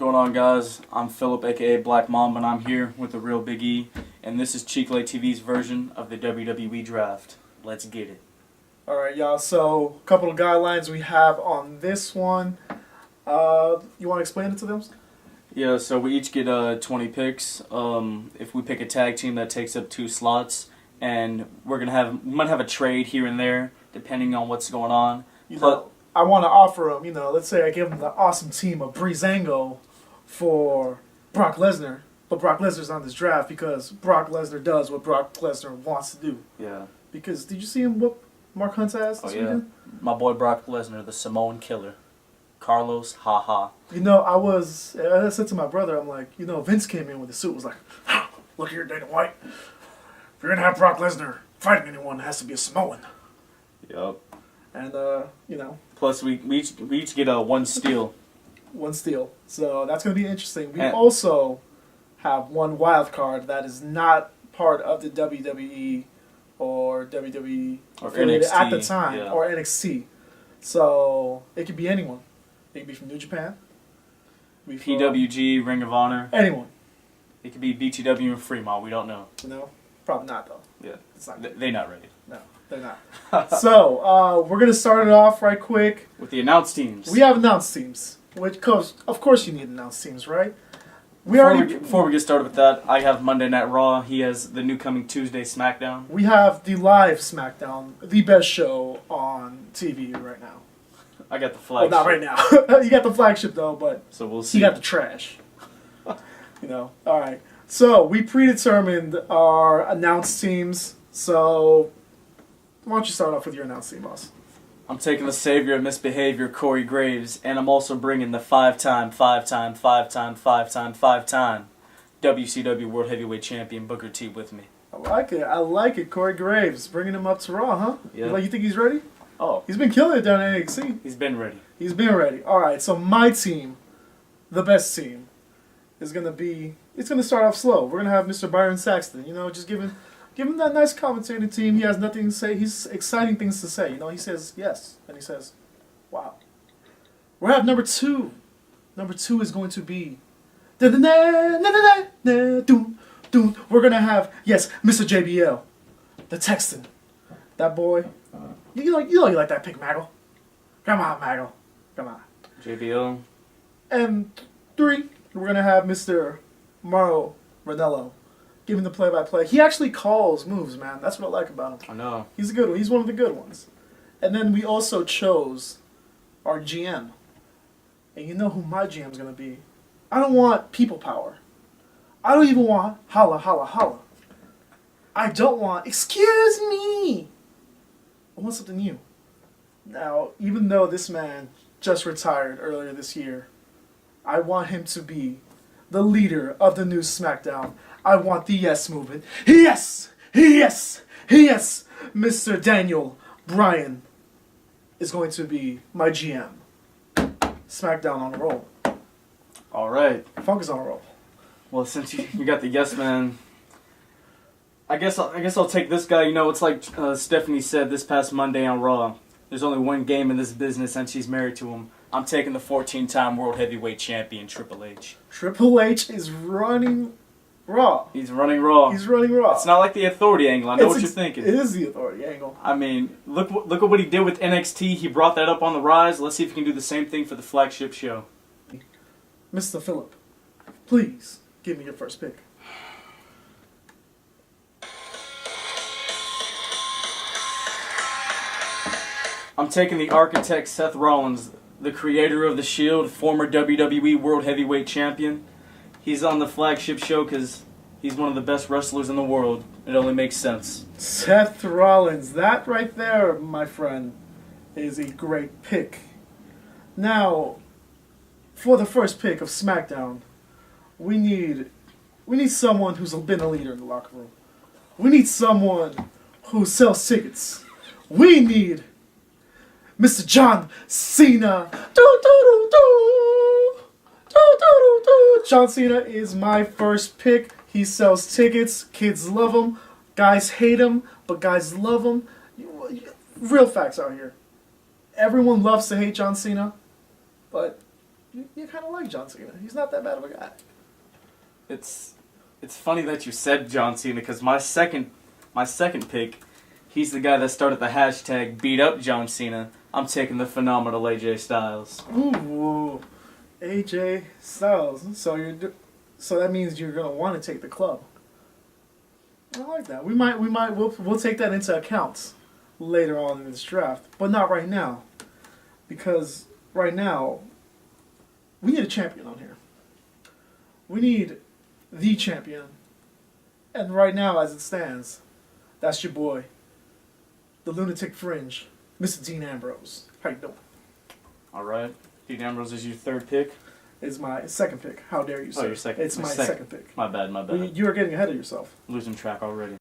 going on, guys? I'm Phillip, aka Black Mamba, and I'm here with the real Big E, and this is Chikle TV's version of the WWE Draft. Let's get it. Alright, y'all, so a couple of guidelines we have on this one. You want to explain it to them? Yeah, so we each get 20 picks. If we pick a tag team, that takes up 2 slots, and we might have a trade here and there, depending on what's going on. I want to offer them, let's say I give them the awesome team of Breezango for Brock Lesnar, but Brock Lesnar's on this draft because Brock Lesnar does what Brock Lesnar wants to do. Yeah. Because, did you see him whoop Mark Hunt's ass this weekend? My boy Brock Lesnar, the Samoan killer. Carlos, haha. I said to my brother, I'm like, Vince came in with the suit, was like, look here, Dana White, if you're going to have Brock Lesnar fighting anyone, it has to be a Samoan. Yup. And, Plus, we each get 1 steal. 1 steal. So that's going to be interesting. We also have 1 wild card that is not part of the WWE or WWE or affiliated NXT, at the time, or NXT. So it could be anyone. It could be from New Japan. PWG, Ring of Honor. Anyone. It could be BTW and Fremont. We don't know. No, probably not though. Yeah, it's not. They're not ready. No, they're not. So we're gonna start it off right quick with the announced teams. We have announced teams, which of course you need announced teams, right? Before we get started with that, I have Monday Night Raw. He has the new coming Tuesday SmackDown. We have the live SmackDown, the best show on TV right now. I got the flagship. Well, not right now. You got the flagship though, but so we'll see. You got the trash. All right. So we predetermined our announced teams. So why don't you start off with your announced team, boss? I'm taking the savior of misbehavior, Corey Graves, and I'm also bringing the 5-time WCW World Heavyweight Champion Booker T with me. I like it. Corey Graves, bringing him up to Raw, huh? Yeah. You think he's ready? Oh. He's been killing it down at NXT. He's been ready. All right, so my team, the best team, is going to be... It's going to start off slow. We're going to have Mr. Byron Saxton, just give him that nice commentating team. He has nothing to say. He's exciting things to say. He says yes, and he says, wow. We're going to have number 2. Number 2 is going to be... We're going to have, yes, Mr. JBL, the Texan. That boy... You like that pick, Maggle. Come on, Maggle. Come on. JBL. And 3, we're going to have Mr. Mauro Ranallo giving the play-by-play. He actually calls moves, man. That's what I like about him. I know. He's a good one. He's one of the good ones. And then we also chose our GM. And you know who my GM's going to be. I don't want people power. I don't even want holla, holla, holla. I don't want, excuse me. I want something new. Now, even though this man just retired earlier this year, I want him to be the leader of the new SmackDown. I want the yes movement. Yes! Yes! Yes! Mr. Daniel Bryan is going to be my GM. SmackDown on a roll. All right. Funk is on a roll. Well, since you got the yes man, I guess I'll take this guy. It's like Stephanie said this past Monday on Raw. There's only one game in this business, and she's married to him. I'm taking the 14-time World Heavyweight Champion, Triple H. Triple H is running Raw. He's running Raw. It's not like the Authority angle. I know what you're thinking. It is the Authority angle. I mean, look at what he did with NXT. He brought that up on the rise. Let's see if he can do the same thing for the flagship show. Mr. Phillip, please give me your first pick. I'm taking the architect Seth Rollins, the creator of The Shield, former WWE World Heavyweight Champion. He's on the flagship show because he's one of the best wrestlers in the world. It only makes sense. Seth Rollins, that right there, my friend, is a great pick. Now, for the first pick of SmackDown, we need someone who's been a leader in the locker room. We need someone who sells tickets. We need Mr. John Cena. John Cena is my first pick. He sells tickets. Kids love him. Guys hate him, but guys love him. Real facts out here. Everyone loves to hate John Cena, but you kind of like John Cena. He's not that bad of a guy. It's funny that you said John Cena because my second pick, he's the guy that started the hashtag beat up John Cena. I'm taking the phenomenal AJ Styles. Ooh, AJ Styles. So that means you're gonna want to take the club. I like that. We'll take that into account later on in this draft, but not right now, because right now we need a champion on here. We need the champion, and right now, as it stands, that's your boy, the Lunatic Fringe, Mr. Dean Ambrose. How you doing? All right, Dean Ambrose is your third pick. Is my second pick. How dare you, sir? Your second. It's my second pick. My bad. You are getting ahead of yourself. Losing track already.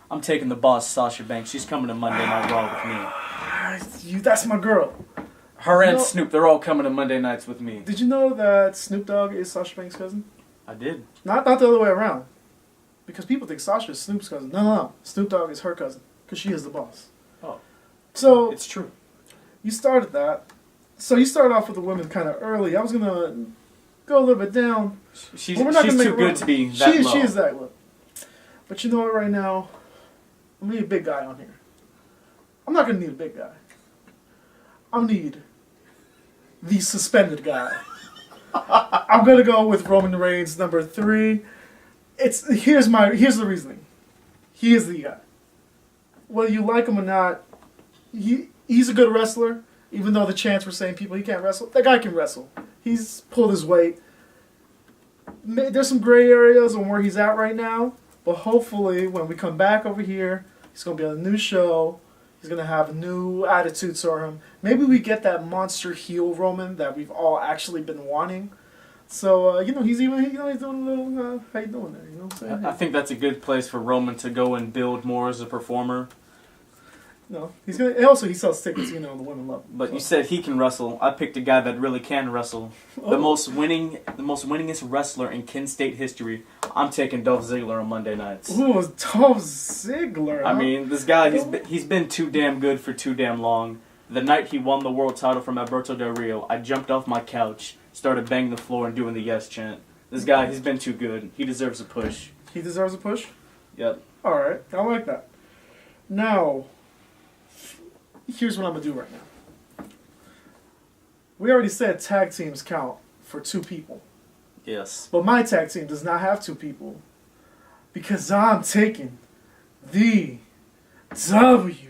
I'm taking the boss, Sasha Banks. She's coming to Monday Night Raw with me. That's my girl. Her and Snoop, they're all coming to Monday nights with me. Did you know that Snoop Dogg is Sasha Banks' cousin? I did. Not the other way around. Because people think Sasha is Snoop's cousin. No. Snoop Dogg is her cousin. Because she is the boss. Oh. So, it's true. You started that. So you started off with the women kind of early. I was going to go a little bit down. She's too good to be that low. She is that low. But you know what, right now, I need a big guy on here. I'm not going to need a big guy. I need the suspended guy. I'm going to go with Roman Reigns, number 3. Here's the reasoning. He is the guy. Whether you like him or not, he's a good wrestler. Even though the chants were saying he can't wrestle, that guy can wrestle. He's pulled his weight. There's some gray areas on where he's at right now, but hopefully when we come back over here, he's going to be on a new show. He's going to have a new attitude to him. Maybe we get that monster heel Roman that we've all actually been wanting. So, he's doing a little, how you doing there? You know what I'm saying? I think that's a good place for Roman to go and build more as a performer. No, he's gonna. Also, he sells tickets. The women love him. But you said he can wrestle. I picked a guy that really can wrestle. Oh. The most winningest wrestler in Kent State history. I'm taking Dolph Ziggler on Monday nights. Ooh, Dolph Ziggler. I mean, this guy he's been too damn good for too damn long. The night he won the world title from Alberto Del Rio, I jumped off my couch, started banging the floor and doing the yes chant. This guy, he's been too good. He deserves a push. He deserves a push? Yep. All right, I like that. Now, here's what I'm going to do right now. We already said tag teams count for 2 people. Yes. But my tag team does not have 2 people. Because I'm taking the WWE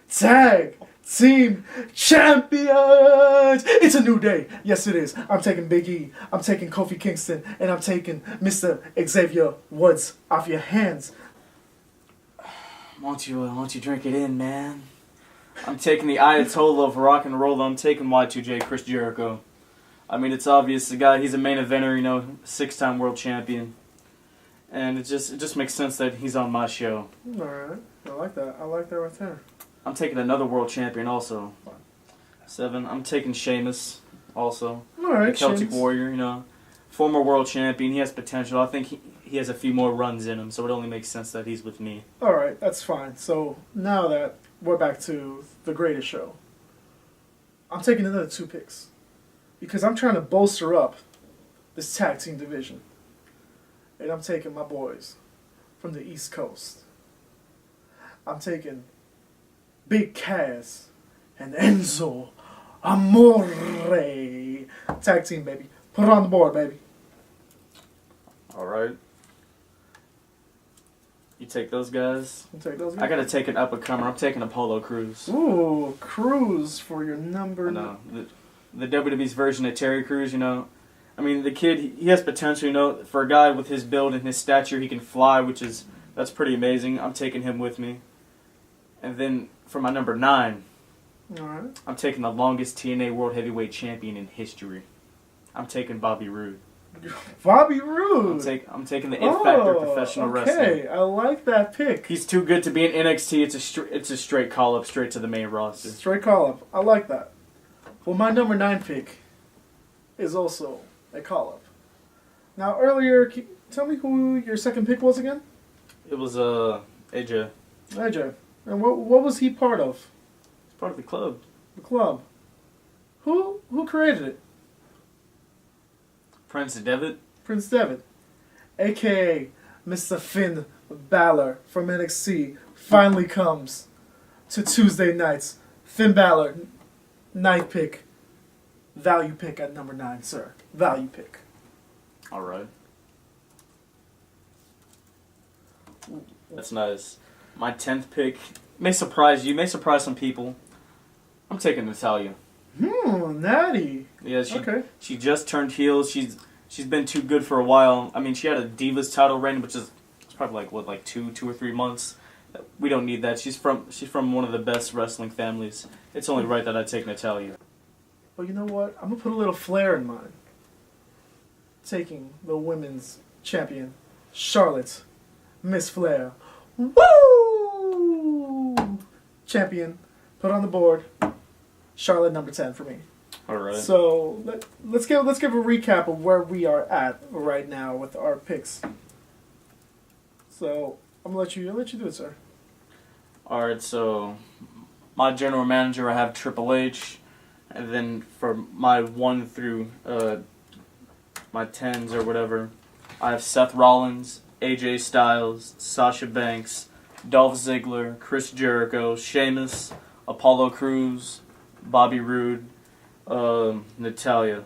Tag Team Champions! It's a new day. Yes, it is. I'm taking Big E. I'm taking Kofi Kingston. And I'm taking Mr. Xavier Woods off your hands. Won't you drink it in, man? I'm taking the Ayatollah of rock and roll. I'm taking Y2J, Chris Jericho. I mean, it's obvious. The guy, he's a main eventer, 6-time world champion. And it just makes sense that he's on my show. All right. I like that. I like that right there. I'm taking another world champion also. 7. I'm taking Sheamus also. All right, the Celtic Sheamus. Warrior, former world champion. He has potential. I think he has a few more runs in him, so it only makes sense that he's with me. All right, that's fine. So now that we're back to the greatest show, I'm taking another 2 picks because I'm trying to bolster up this tag team division. And I'm taking my boys from the East Coast. I'm taking Big Cass and Enzo Amore. Tag team, baby. Put it on the board, baby. All right. You take those guys? I'll take those guys. I gotta take an up-and-comer. I'm taking Apollo Crews. Ooh, Crews for your number. No, the WWE's version of Terry Crews, I mean, the kid, he has potential, for a guy with his build and his stature, he can fly, that's pretty amazing. I'm taking him with me. And then for my number 9, all right, I'm taking the longest TNA World Heavyweight Champion in history. I'm taking Bobby Roode. Bobby Roode. I'm taking the It Factor professional wrestling. Okay, I like that pick. He's too good to be in NXT. It's a straight call up, straight to the main roster. Straight call up. I like that. Well, my number 9 pick is also a call up. Now, earlier, tell me who your second pick was again. It was AJ. AJ. And what was he part of? He's part of the club. The club. Who created it? Prince Devitt. Prince Devitt, a.k.a. Mr. Finn Balor from NXT, finally comes to Tuesday nights. Finn Balor, ninth pick. Value pick at number 9, sir. Value pick. All right. That's nice. My 10th pick may surprise you, may surprise some people. I'm taking Natalya. Natty. Yeah, Okay. she just turned heel. She's been too good for a while. I mean, she had a Divas title reign, which is probably like two or 3 months. We don't need that. She's from one of the best wrestling families. It's only right that I take Natalya. Well, you know what? I'm gonna put a little flair in mine. Taking the women's champion, Charlotte, Miss Flair. Woo! Champion, put on the board. Charlotte, number 10 for me. All right. So let's give a recap of where we are at right now with our picks. So I'm gonna let you do it, sir. All right. So my general manager, I have Triple H, and then for my 1 through my 10s or whatever, I have Seth Rollins, AJ Styles, Sasha Banks, Dolph Ziggler, Chris Jericho, Sheamus, Apollo Crews, Bobby Roode, Natalya.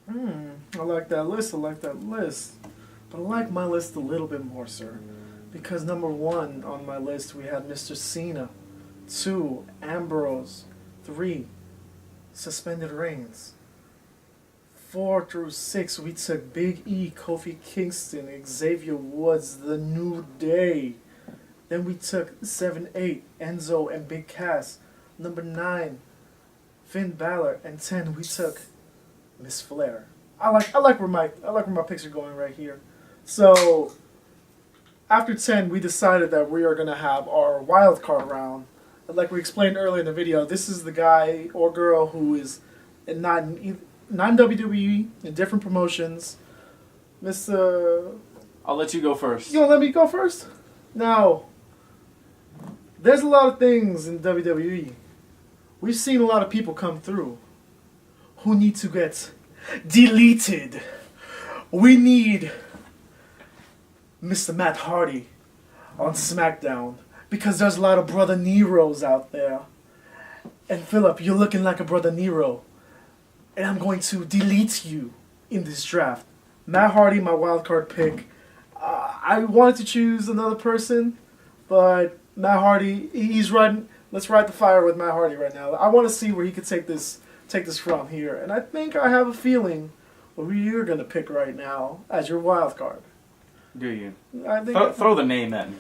I like that list. But I like my list a little bit more, sir. Because number 1 on my list, we had Mr. Cena. 2, Ambrose. 3, Suspended Reigns. 4 through 6, we took Big E, Kofi Kingston, Xavier Woods, The New Day. Then we took 7, 8, Enzo and Big Cass. Number 9, Finn Balor, and 10 we took Miss Flair. I like where my picks are going right here. So after 10, we decided that we are gonna have our wild card round. And like we explained earlier in the video, this is the guy or girl who is not WWE in different promotions. Mr. I'll let you go first. You gonna let me go first? Now, there's a lot of things in WWE. We've seen a lot of people come through who need to get deleted. We need Mr. Matt Hardy on SmackDown because there's a lot of Brother Neros out there. And Phillip, you're looking like a Brother Nero. And I'm going to delete you in this draft. Matt Hardy, my wild card pick. I wanted to choose another person, but Matt Hardy, he's riding. Let's ride the fire with Matt Hardy right now. I want to see where he could take this from here, and I think I have a feeling who you're gonna pick right now as your wild card. Do you? I think Throw the name at me.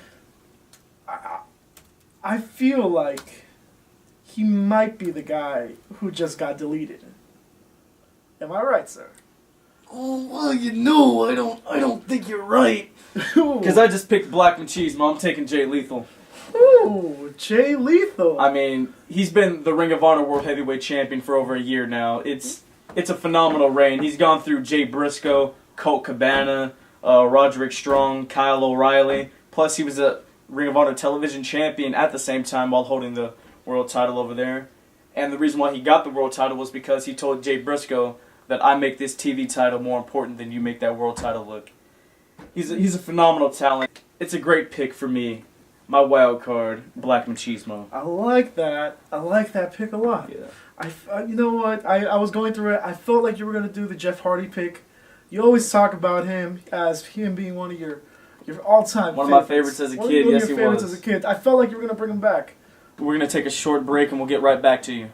I feel like he might be the guy who just got deleted. Am I right, sir? Oh well, I don't think you're right. Because I just picked Black Machismo. I'm taking Jay Lethal. Ooh, Jay Lethal. I mean, he's been the Ring of Honor World Heavyweight Champion for over a year now. It's a phenomenal reign. He's gone through Jay Briscoe, Colt Cabana, Roderick Strong, Kyle O'Reilly. Plus, he was a Ring of Honor television champion at the same time while holding the world title over there. And the reason why he got the world title was because he told Jay Briscoe that I make this TV title more important than you make that world title look. He's a phenomenal talent. It's a great pick for me. My wild card, Black Machismo. I like that. I like that pick a lot. Yeah. You know what? I was going through it. I felt like you were going to do the Jeff Hardy pick. You always talk about him as him being one of your all-time One favorites. of my favorites as a kid, yes he was. One of your favorites as a kid. I felt like you were going to bring him back. We're going to take a short break and we'll get right back to you.